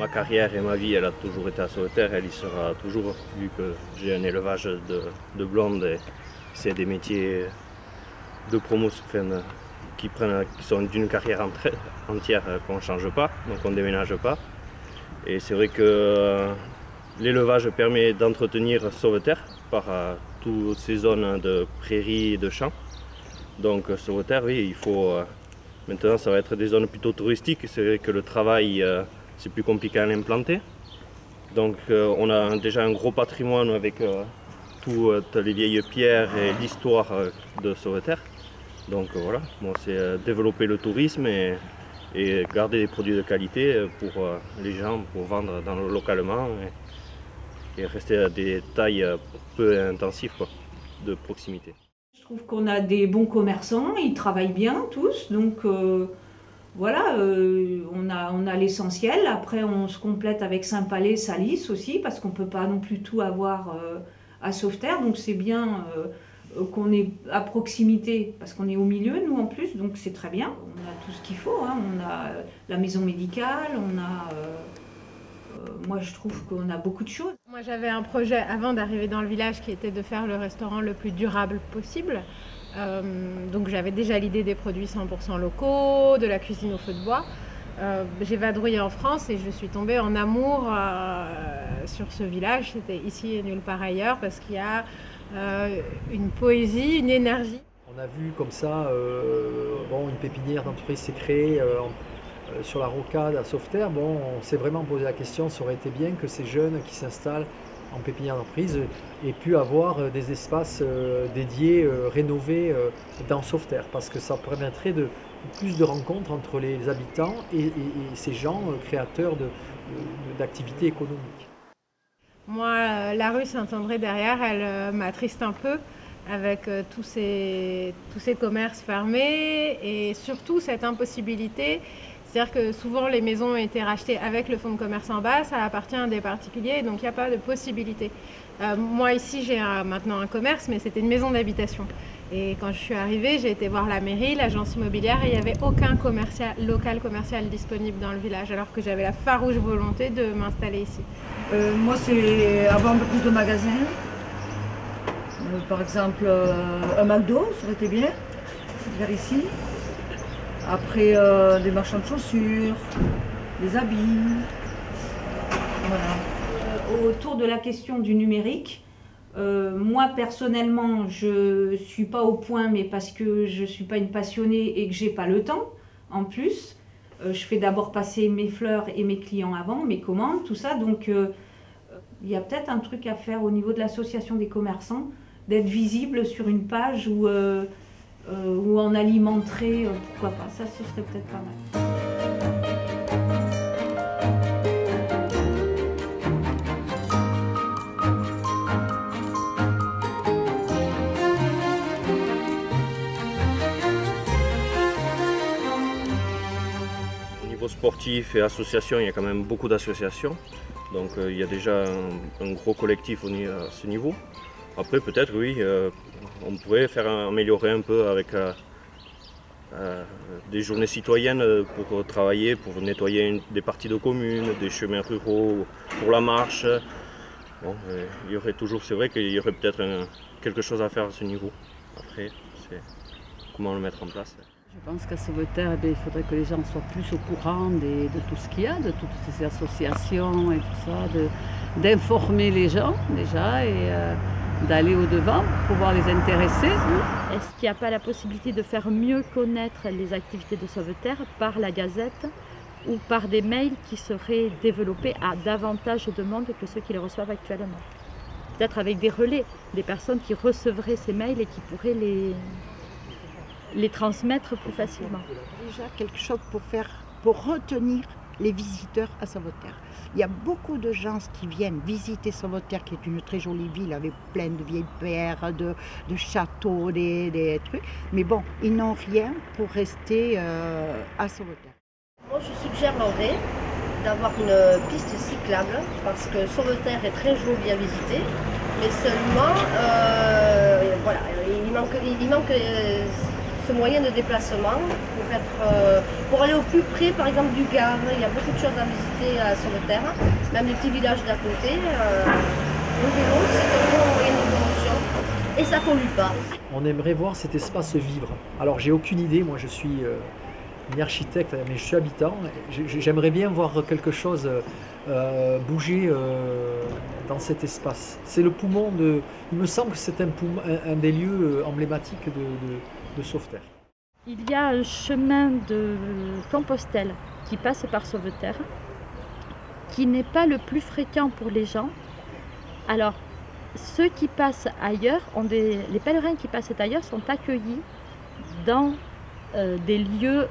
ma carrière et ma vie, elle a toujours été à Sauveterre, elle y sera toujours, vu que j'ai un élevage de blondes et c'est des métiers de promotion qui sont d'une carrière entière qu'on ne change pas, donc on ne déménage pas. Et c'est vrai que l'élevage permet d'entretenir Sauveterre par toutes ces zones de prairies et de champs. Donc Sauveterre, oui, il faut... maintenant, ça va être des zones plutôt touristiques. C'est vrai que le travail, c'est plus compliqué à l'implanter. Donc on a déjà un gros patrimoine avec toutes les vieilles pierres et l'histoire de Sauveterre. Donc voilà, bon, c'est développer le tourisme et garder des produits de qualité pour les gens, pour vendre localement et rester à des tailles peu intensives, quoi, de proximité. Je trouve qu'on a des bons commerçants, ils travaillent bien tous, donc voilà, on a l'essentiel. Après on se complète avec Saint-Palais, Salis aussi, parce qu'on ne peut pas non plus tout avoir à Sauveterre, donc c'est bien qu'on est à proximité, parce qu'on est au milieu nous en plus, donc c'est très bien. On a tout ce qu'il faut, hein. On a la maison médicale, on a... moi je trouve qu'on a beaucoup de choses. Moi j'avais un projet avant d'arriver dans le village qui était de faire le restaurant le plus durable possible. Donc j'avais déjà l'idée des produits 100% locaux, de la cuisine au feu de bois. J'ai vadrouillé en France et je suis tombée en amour sur ce village. C'était ici et nulle part ailleurs parce qu'il y a une poésie, une énergie. On a vu comme ça, bon, une pépinière d'entreprise s'est créée sur la rocade à Sauveterre. Bon, on s'est vraiment posé la question, ça aurait été bien que ces jeunes qui s'installent en pépinière d'entreprise aient pu avoir des espaces dédiés, rénovés dans Sauveterre, parce que ça permettrait de plus de rencontres entre les habitants et ces gens créateurs d'activités économiques. Moi, la rue Saint-André derrière, elle m'attriste un peu avec tous ces commerces fermés et surtout cette impossibilité. C'est-à-dire que souvent les maisons ont été rachetées avec le fonds de commerce en bas, ça appartient à des particuliers, donc il n'y a pas de possibilité. Moi ici j'ai maintenant un commerce, mais c'était une maison d'habitation. Et quand je suis arrivée, j'ai été voir la mairie, l'agence immobilière, et il n'y avait aucun local commercial disponible dans le village, alors que j'avais la farouche volonté de m'installer ici. Moi c'est avoir un peu plus de magasins. Par exemple un McDo, ça aurait été bien, vers ici. Après des marchands de chaussures, des habits, voilà. Autour de la question du numérique, moi personnellement je ne suis pas au point, mais parce que je ne suis pas une passionnée et que j'ai pas le temps en plus. Je fais d'abord passer mes fleurs et mes clients avant, mes commandes, tout ça, donc il y a peut-être un truc à faire au niveau de l'association des commerçants, d'être visible sur une page où on alimenterait, pourquoi pas, ça ce serait peut-être pas mal. Au niveau sportif et association, il y a quand même beaucoup d'associations, donc il y a déjà un gros collectif à ce niveau. Après peut-être oui, on pourrait améliorer un peu avec des journées citoyennes pour travailler, pour nettoyer des parties de communes, des chemins ruraux pour la marche. Bon, il y aurait toujours, c'est vrai qu'il y aurait peut-être quelque chose à faire à ce niveau. Après, c'est comment le mettre en place. Je pense qu'à Sauveterre, il faudrait que les gens soient plus au courant de tout ce qu'il y a, de toutes ces associations et tout ça, d'informer les gens déjà et d'aller au-devant pour pouvoir les intéresser. Est-ce qu'il n'y a pas la possibilité de faire mieux connaître les activités de Sauveterre par la Gazette ou par des mails qui seraient développés à davantage de monde que ceux qui les reçoivent actuellement? Peut-être avec des relais, des personnes qui recevraient ces mails et qui pourraient les transmettre plus facilement. Déjà quelque chose pour retenir les visiteurs à Sauveterre. Il y a beaucoup de gens qui viennent visiter Sauveterre, qui est une très jolie ville avec plein de vieilles pierres, de châteaux, des trucs. Mais bon, ils n'ont rien pour rester à Sauveterre. Moi, je suggérerais d'avoir une piste cyclable parce que Sauveterre est très jolie à visiter, mais seulement, voilà, il manque ce moyen de déplacement pour aller au plus près, par exemple, du Gard. Il y a beaucoup de choses à visiter à Sauveterre, même les petits villages d'à côté. Le vélo, c'est un bon moyen de promotion et ça ne pollue pas. On aimerait voir cet espace vivre. Alors j'ai aucune idée, moi je suis ni architecte, mais je suis habitant. J'aimerais bien voir quelque chose bouger dans cet espace. C'est le poumon de... Il me semble que c'est un des lieux emblématiques de Sauveterre. Il y a un chemin de Compostelle qui passe par Sauveterre, qui n'est pas le plus fréquent pour les gens. Alors, ceux qui passent ailleurs, les pèlerins qui passent ailleurs sont accueillis dans des lieux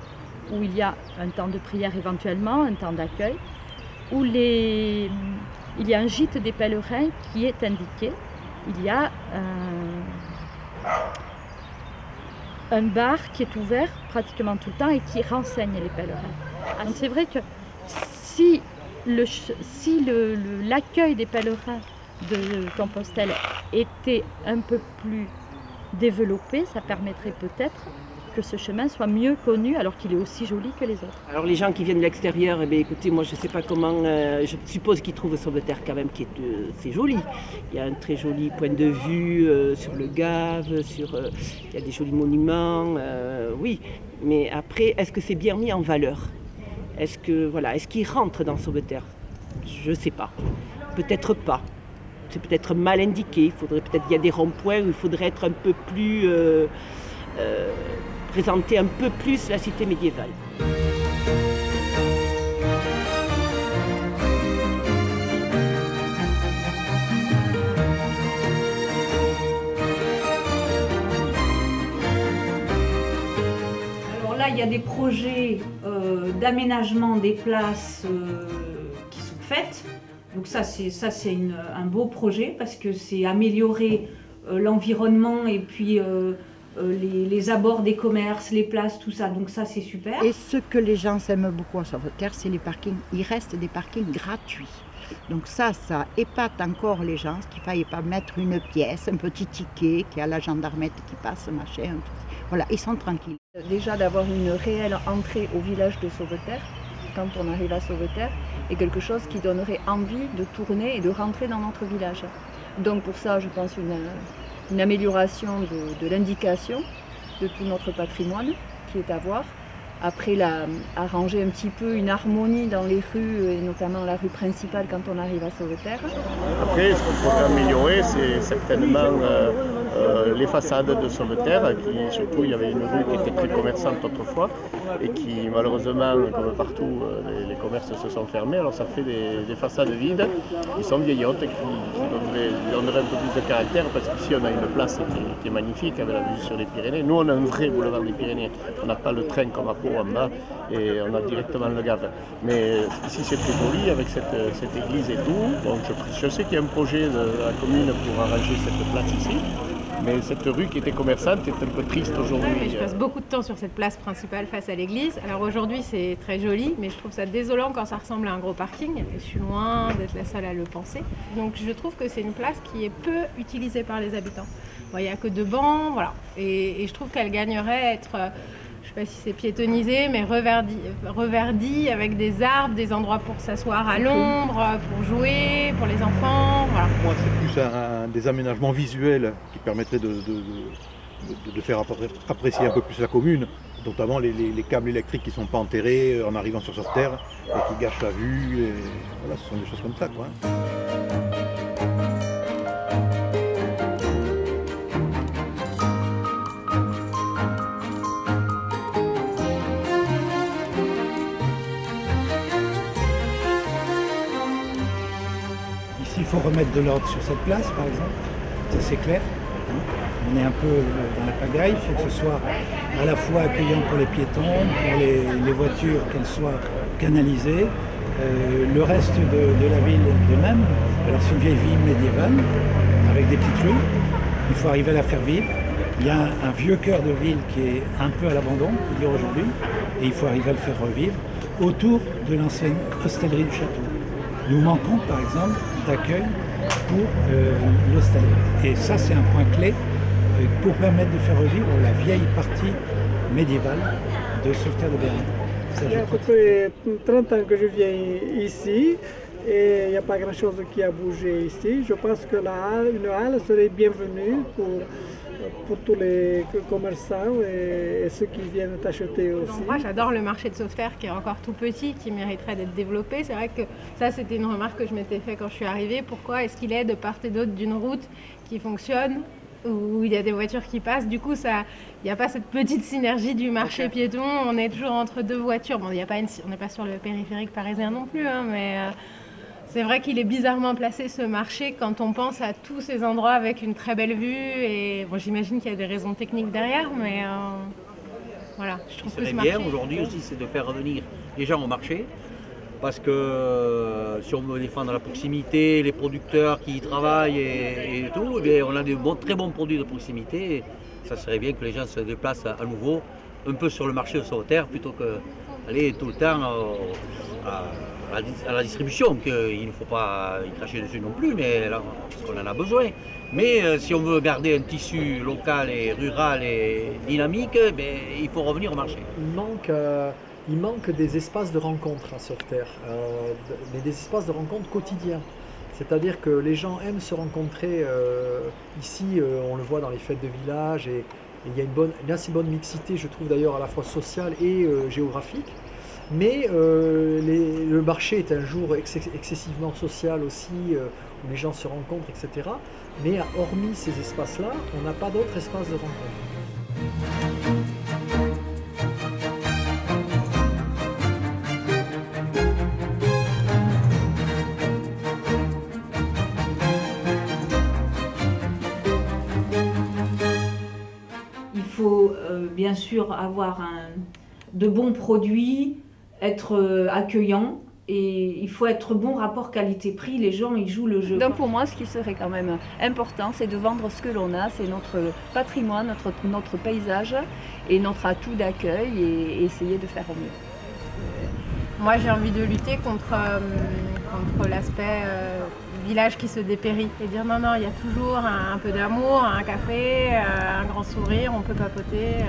où il y a un temps de prière éventuellement, un temps d'accueil, où il y a un gîte des pèlerins qui est indiqué. Il y a un bar qui est ouvert pratiquement tout le temps et qui renseigne les pèlerins. Donc c'est vrai que si l'accueil des pèlerins de Compostelle était un peu plus développé, ça permettrait peut-être que ce chemin soit mieux connu alors qu'il est aussi joli que les autres. Alors les gens qui viennent de l'extérieur, eh bien, écoutez, moi je ne sais pas comment, je suppose qu'ils trouvent Sauveterre quand même c'est joli. Il y a un très joli point de vue sur le Gave, il y a des jolis monuments, oui. Mais après, est-ce que c'est bien mis en valeur? Est-ce qu'ils rentrent dans Sauveterre? Je ne sais pas. Peut-être pas. C'est peut-être mal indiqué. Il y a des ronds-points où il faudrait être un peu plus... présenter un peu plus la cité médiévale. Alors là, il y a des projets d'aménagement des places qui sont faites. Donc ça, c'est un beau projet parce que c'est améliorer l'environnement et puis les abords des commerces, les places, tout ça. Donc ça, c'est super. Et ce que les gens aiment beaucoup à Sauveterre, c'est les parkings. Il reste des parkings gratuits. Donc ça épate encore les gens, qu'il ne fallait pas mettre une pièce, un petit ticket, qu'il y a la gendarmette qui passe, machin. Voilà, ils sont tranquilles. Déjà d'avoir une réelle entrée au village de Sauveterre, quand on arrive à Sauveterre, est quelque chose qui donnerait envie de tourner et de rentrer dans notre village. Donc pour ça, je pense une amélioration de l'indication de tout notre patrimoine qui est à voir. Après, arranger un petit peu une harmonie dans les rues, et notamment la rue principale quand on arrive à Sauveterre. Après, ce qu'il faudrait améliorer, c'est certainement les façades de Sauveterre, surtout il y avait une rue qui était très commerçante autrefois, et qui malheureusement, comme partout, les commerces se sont fermés, alors ça fait des façades vides, qui sont vieillottes, et qui donneraient un peu plus de caractère, parce qu'ici on a une place qui est magnifique, avec la vue sur les Pyrénées. Nous on a un vrai boulevard des Pyrénées, on n'a pas le train comme à Pau en bas, et on a directement le Gave. Mais ici c'est très joli, avec cette église et tout, donc je sais qu'il y a un projet de la commune pour arranger cette place ici. Mais cette rue qui était commerçante est un peu triste aujourd'hui. Je passe beaucoup de temps sur cette place principale face à l'église. Alors aujourd'hui c'est très joli, mais je trouve ça désolant quand ça ressemble à un gros parking. Et je suis loin d'être la seule à le penser. Donc je trouve que c'est une place qui est peu utilisée par les habitants. Bon, il n'y a que 2 bancs, voilà. Et je trouve qu'elle gagnerait à être, je ne sais pas si c'est piétonnisé, mais reverdi avec des arbres, des endroits pour s'asseoir à l'ombre, pour jouer, pour les enfants, voilà. Moi c'est plus des aménagements visuels qui permettraient de faire apprécier un peu plus la commune, notamment les câbles électriques qui ne sont pas enterrés en arrivant sur Sauveterre et qui gâchent la vue, et voilà, ce sont des choses comme ça, quoi. Il faut remettre de l'ordre sur cette place, par exemple, ça c'est clair. On est un peu dans la pagaille, il faut que ce soit à la fois accueillant pour les piétons, pour les voitures, qu'elles soient canalisées. Le reste de la ville de même, alors c'est une vieille ville médiévale, avec des petites rues, il faut arriver à la faire vivre. Il y a un vieux cœur de ville qui est un peu à l'abandon, on peut dire aujourd'hui, et il faut arriver à le faire revivre autour de l'ancienne hostellerie du château. Nous manquons par exemple d'accueil pour l'hostellerie. Et ça c'est un point clé pour permettre de faire revivre la vieille partie médiévale de Sauveterre de Béarn. Ça fait à peu près 30 ans que je viens ici et il n'y a pas grand chose qui a bougé ici. Je pense que une halle serait bienvenue pour tous les commerçants et ceux qui viennent acheter aussi. Moi j'adore le marché de Sauveterre qui est encore tout petit, qui mériterait d'être développé. C'est vrai que ça c'était une remarque que je m'étais fait quand je suis arrivée. Pourquoi est-ce qu'il est de part et d'autre d'une route qui fonctionne, où il y a des voitures qui passent, du coup il n'y a pas cette petite synergie du marché piéton, on est toujours entre deux voitures. Bon, on n'est pas sur le périphérique parisien non plus, hein, mais c'est vrai qu'il est bizarrement placé ce marché quand on pense à tous ces endroits avec une très belle vue. Et bon, j'imagine qu'il y a des raisons techniques derrière, mais voilà, je trouve que ce marché... bien aujourd'hui aussi, c'est de faire revenir les gens au marché. Parce que si on veut défendre la proximité, les producteurs qui y travaillent et tout, eh bien, on a des très bons produits de proximité. Et ça serait bien que les gens se déplacent à nouveau un peu sur le marché de Sauveterre plutôt qu'aller tout le temps à la distribution. Il ne faut pas y cracher dessus non plus, mais là, parce qu'on en a besoin. Mais si on veut garder un tissu local et rural et dynamique, eh bien, il faut revenir au marché. Il manque des espaces de rencontre à Sauveterre, mais des espaces de rencontre quotidiens. C'est-à-dire que les gens aiment se rencontrer. Ici, on le voit dans les fêtes de village, et il y a une assez bonne mixité, je trouve d'ailleurs, à la fois sociale et géographique. Mais le marché est un jour excessivement social aussi, où les gens se rencontrent, etc. Mais hormis ces espaces-là, on n'a pas d'autres espaces de rencontre. Il faut bien sûr avoir de bons produits, être accueillant, et il faut être bon rapport qualité-prix. Les gens, ils jouent le jeu. Donc pour moi, ce qui serait quand même important, c'est de vendre ce que l'on a, c'est notre patrimoine, notre paysage et notre atout d'accueil, et essayer de faire au mieux. Moi, j'ai envie de lutter contre l'aspect village qui se dépérit et dire non, il y a toujours un peu d'amour, un café, un grand sourire, on peut papoter.